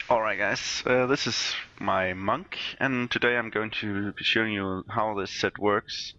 Alright guys, this is my Monk, and today I'm going to be showing you how this set works.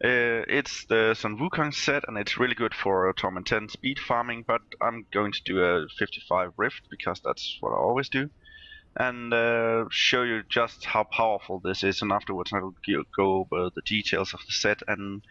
It's the Sun Wukong set, and it's really good for Torment 10 speed farming, but I'm going to do a 55 Rift, because that's what I always do, and show you just how powerful this is, and afterwards I'll go over the details of the set and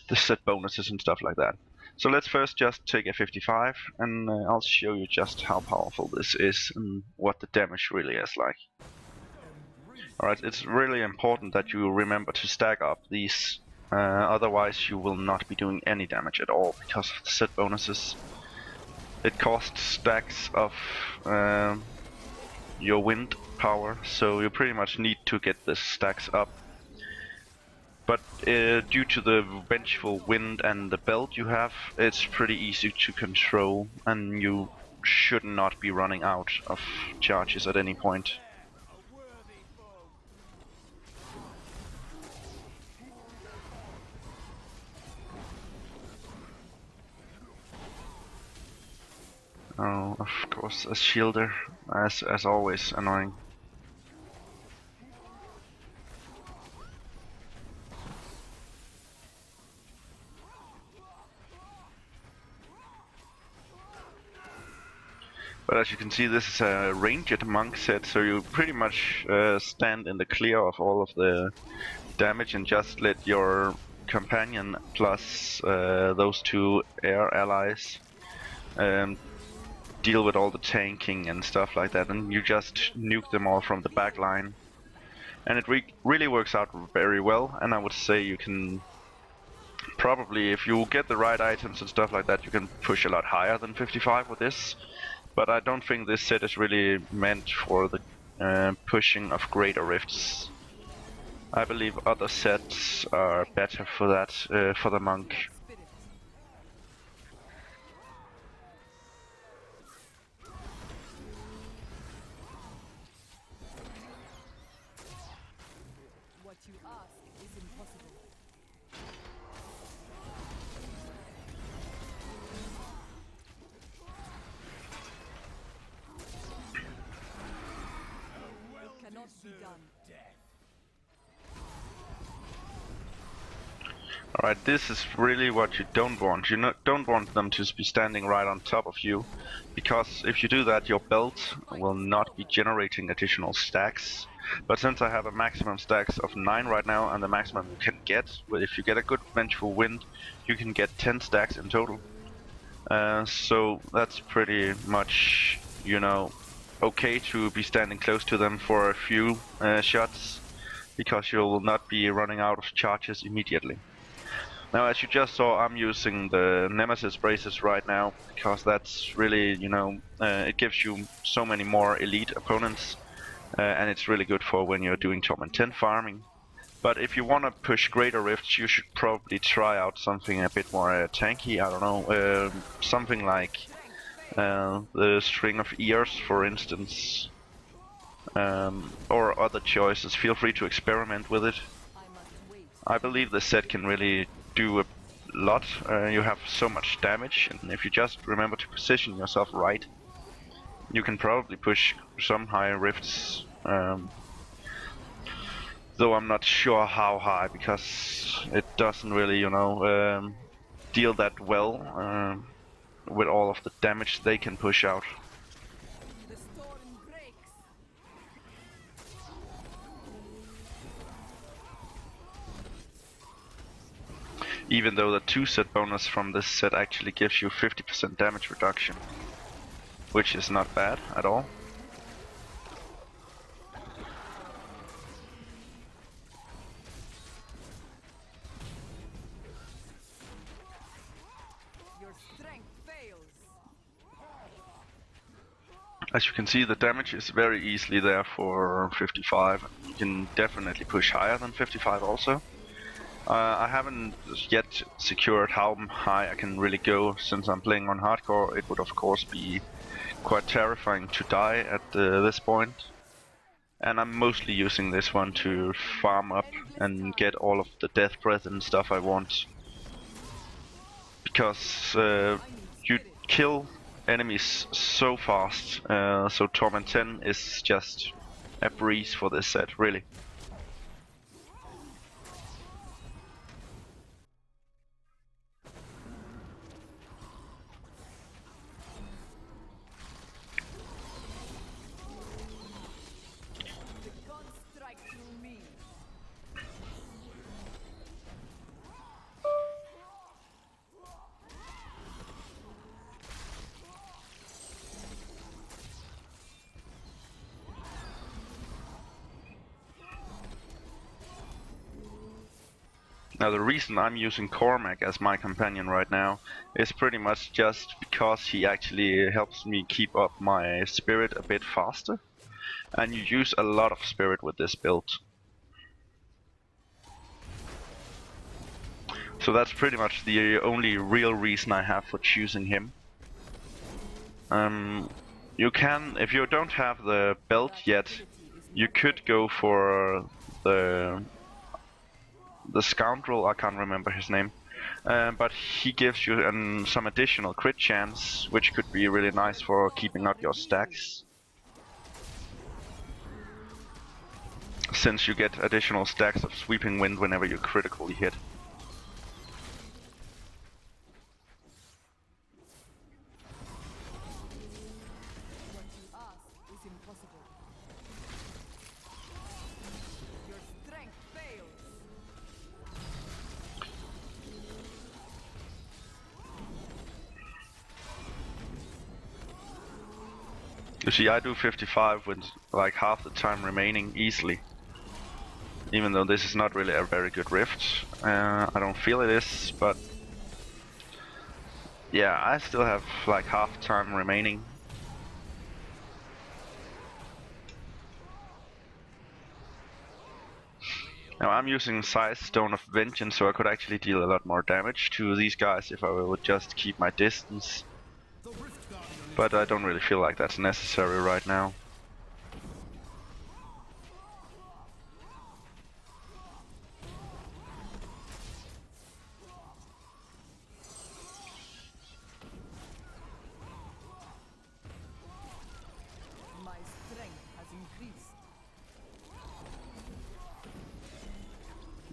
the set bonuses and stuff like that. So let's first just take a 55, and I'll show you just how powerful this is and what the damage really is like. Alright, it's really important that you remember to stack up these, otherwise you will not be doing any damage at all because of the set bonuses. It costs stacks of your wind power, so you pretty much need to get the stacks up. But due to the vengeful wind and the belt you have, it's pretty easy to control, and you should not be running out of charges at any point. Oh, of course, a shielder, as always, annoying. But as you can see, this is a ranged monk set, so you pretty much stand in the clear of all of the damage and just let your companion plus those two air allies deal with all the tanking and stuff like that, and you just nuke them all from the back line. And it really works out very well, and I would say you can probably, if you get the right items and stuff like that, you can push a lot higher than 55 with this. But I don't think this set is really meant for the pushing of greater rifts. I believe other sets are better for that, for the monk. What you ask is impossible. Cannot be done. Alright, this is really what you don't want. You don't want them to be standing right on top of you, because if you do that, your belt will not be generating additional stacks. But since I have a maximum stacks of 9 right now, and the maximum you can get, well, if you get a good vengeful wind, you can get 10 stacks in total. So that's pretty much, you know, okay to be standing close to them for a few shots, because you will not be running out of charges immediately. Now, as you just saw, I'm using the Nemesis braces right now, because that's really, you know, it gives you so many more elite opponents, and it's really good for when you're doing Torment 10 farming. But if you want to push greater rifts, you should probably try out something a bit more tanky, I don't know, something like the String of Ears, for instance, or other choices. Feel free to experiment with it. I believe the set can really do a lot. You have so much damage, and if you just remember to position yourself right, you can probably push some high rifts, though I'm not sure how high, because it doesn't really, you know, deal that well with all of the damage they can push out. The storm breaks. Even though the 2 set bonus from this set actually gives you 50% damage reduction, which is not bad at all. Your strength fails. As you can see, the damage is very easily there for 55. You can definitely push higher than 55 also. I haven't yet secured how high I can really go, since I'm playing on hardcore. It would of course be quite terrifying to die at this point. And I'm mostly using this one to farm up and get all of the death breath and stuff I want. Because you kill enemies so fast, so Torment 10 is just a breeze for this set, really. The gods strike through me. Now the reason I'm using Cormac as my companion right now is pretty much just because he actually helps me keep up my spirit a bit faster. And you use a lot of spirit with this build. So that's pretty much the only real reason I have for choosing him. You can, if you don't have the belt yet, you could go for the scoundrel, I can't remember his name. But he gives you some additional crit chance, which could be really nice for keeping up your stacks. Since you get additional stacks of sweeping wind whenever you critically hit. What you ask is impossible. Your strength fails. You see, I do 55 with like half the time remaining easily. Even though this is not really a very good rift. I don't feel it is, but yeah, I still have like half time remaining. Now I'm using Size Stone of Vengeance, so I could actually deal a lot more damage to these guys if I would just keep my distance. But I don't really feel like that's necessary right now. My strength has increased.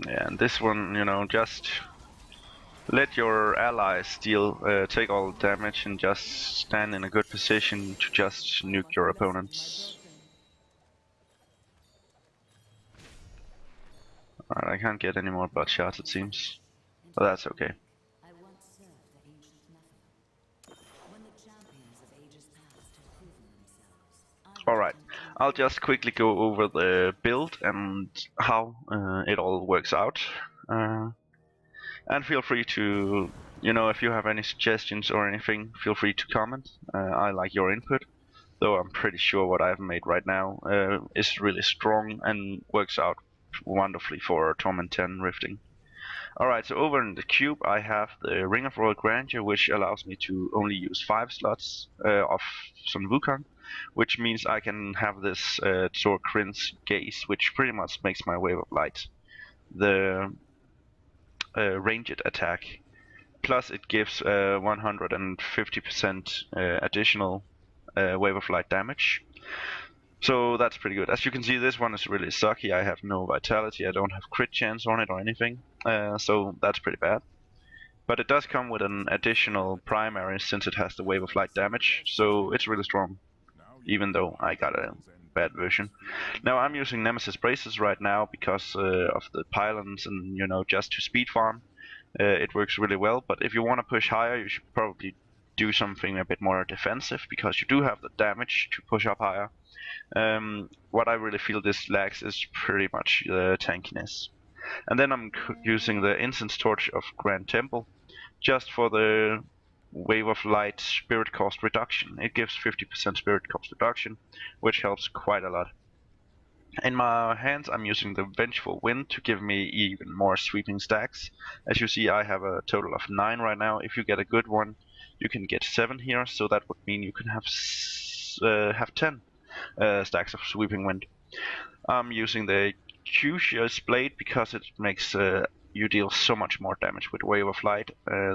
Yeah, and this one, you know, just let your allies take all the damage and just stand in a good position to just nuke your opponents. Alright, I can't get any more blood it seems. But that's okay. I once served the ancient method. When the champions of ages past have proven themselves, Alright, I'll just quickly go over the build and how it all works out. And feel free to, you know, if you have any suggestions or anything, feel free to comment. I like your input, though I'm pretty sure what I've made right now is really strong and works out wonderfully for Torment 10 rifting. Alright, so over in the cube I have the Ring of Royal Grandeur, which allows me to only use 5 slots of some Wukong, which means I can have this Zor Krin's Gaze, which pretty much makes my Wave of Light the ranged attack. Plus it gives 150% additional Wave of Light damage. So that's pretty good. As you can see, this one is really sucky. I have no vitality, I don't have crit chance on it or anything, so that's pretty bad. But it does come with an additional primary since it has the Wave of Light damage, so it's really strong, even though I got a bad version. Now I'm using Nemesis Braces right now because of the pylons and, you know, just to speed farm. It works really well, but if you want to push higher, you should probably do something a bit more defensive, because you do have the damage to push up higher. What I really feel this lacks is pretty much the tankiness. And then I'm using the Incense Torch of Grand Temple, just for the Wave of Light spirit cost reduction. It gives 50% spirit cost reduction, which helps quite a lot. In my hands I'm using the Vengeful Wind to give me even more sweeping stacks. As you see, I have a total of 9 right now. If you get a good one, you can get 7 here, so that would mean you can have 10 stacks of Sweeping Wind. I'm using the Crucius Blade because it makes you deal so much more damage with Wave of Light.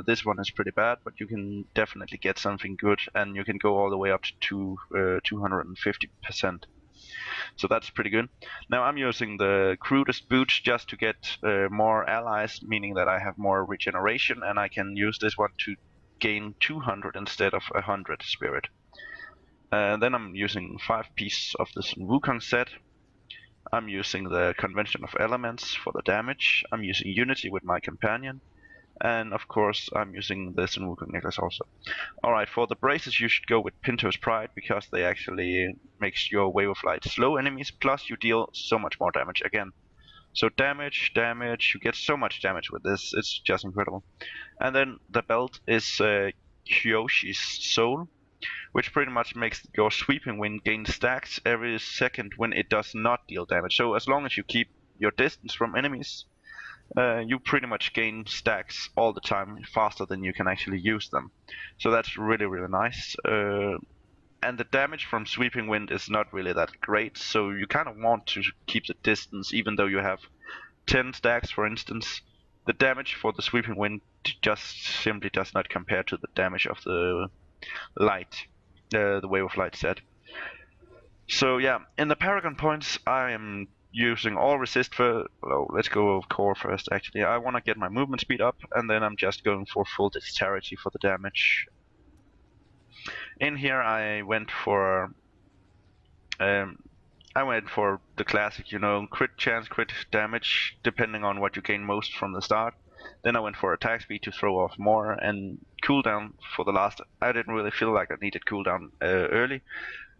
This one is pretty bad, but you can definitely get something good, and you can go all the way up to 250%. So that's pretty good. Now I'm using the crudest boots just to get more allies, meaning that I have more regeneration, and I can use this one to gain 200 instead of 100 spirit. Then I'm using 5 pieces of this Wukong set. I'm using the Convention of Elements for the damage. I'm using Unity with my companion. And of course, I'm using the Sun Wukong necklace also. Alright, for the braces you should go with Pinto's Pride, because they actually makes your Wave of Light slow enemies, plus you deal so much more damage again. So damage, you get so much damage with this, it's just incredible. And then the belt is Kyoshi's Soul, which pretty much makes your Sweeping Wind gain stacks every second when it does not deal damage. So as long as you keep your distance from enemies, you pretty much gain stacks all the time faster than you can actually use them. So that's really, really nice. And the damage from Sweeping Wind is not really that great, so you kind of want to keep the distance even though you have 10 stacks, for instance. The damage for the Sweeping Wind just simply does not compare to the damage of the light, the Wave of Light set. So yeah, in the Paragon Points I am using all resist for, well, let's go over core first actually. I want to get my movement speed up, and then I'm just going for full dexterity for the damage. In here I went for the classic, you know, crit chance, crit damage, depending on what you gain most from the start. Then I went for attack speed to throw off more, and cooldown for the last. I didn't really feel like I needed cooldown early,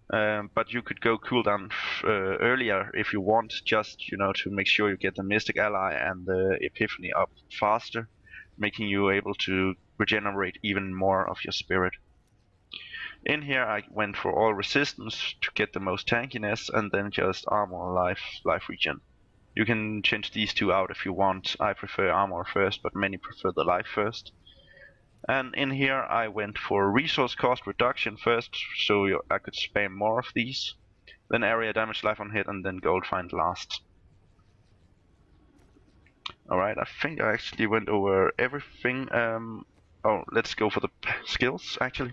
but you could go cooldown earlier if you want, just, you know, to make sure you get the Mystic Ally and the Epiphany up faster, making you able to regenerate even more of your spirit. In here I went for all resistance to get the most tankiness, and then just armor, life regen. You can change these two out if you want. I prefer armor first, but many prefer the life first. And in here I went for resource cost reduction first, so I could spam more of these. Then area damage, life on hit, and then gold find last. Alright, I think I actually went over everything. Oh, let's go for the skills actually.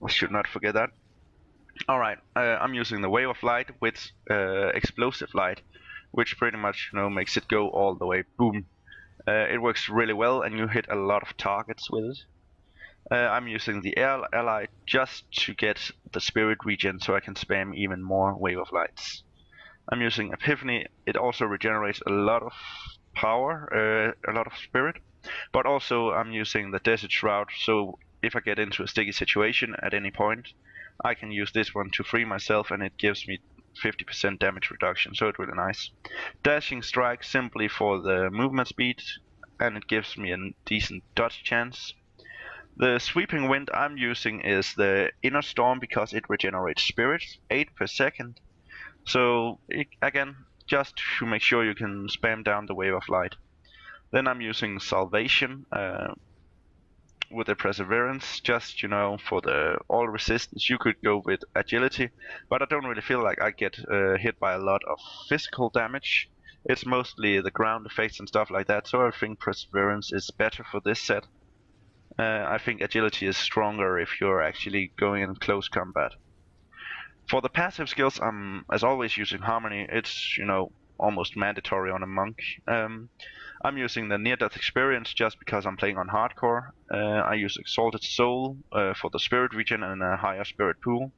I should not forget that. Alright, I'm using the Wave of Light with Explosive Light, which pretty much, you know, makes it go all the way boom. It works really well, and you hit a lot of targets with it. I'm using the Air Ally just to get the Spirit regen, so I can spam even more Wave of Lights. I'm using Epiphany. It also regenerates a lot of power, a lot of spirit, but also I'm using the Desert Shroud, so if I get into a sticky situation at any point, I can use this one to free myself, and it gives me 50% damage reduction, so it's really nice. Dashing Strike simply for the movement speed, and it gives me a decent dodge chance. The Sweeping Wind I'm using is the Inner Storm because it regenerates spirit, 8 per second. So again, just to make sure you can spam down the Wave of Light. Then I'm using Salvation with the Perseverance, just, you know, for the all resistance. You could go with Agility, but I don't really feel like I get hit by a lot of physical damage. It's mostly the ground effects and stuff like that, so I think Perseverance is better for this set. I think Agility is stronger if you're actually going in close combat. For the passive skills, I'm as always using Harmony. It's, you know, almost mandatory on a monk. I'm using the near-death experience just because I'm playing on hardcore. I use Exalted Soul for the spirit regen and a higher spirit pool.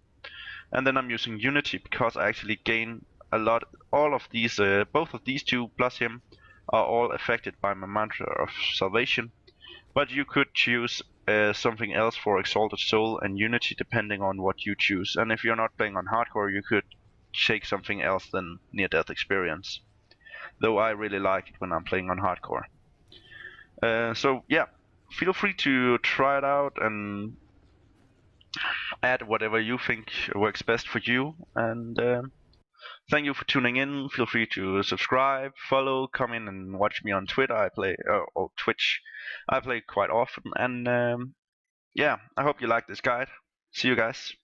And then I'm using Unity because I actually gain a lot. All of these, both of these two plus him, are all affected by my mantra of salvation. But you could choose something else for Exalted Soul and Unity depending on what you choose. And if you're not playing on hardcore, you could take something else than near-death experience. Though I really like it when I'm playing on hardcore. So yeah, feel free to try it out and add whatever you think works best for you. And thank you for tuning in. Feel free to subscribe, follow, come in and watch me on Twitter. I play or Twitch. I play quite often. And yeah, I hope you like this guide. See you guys.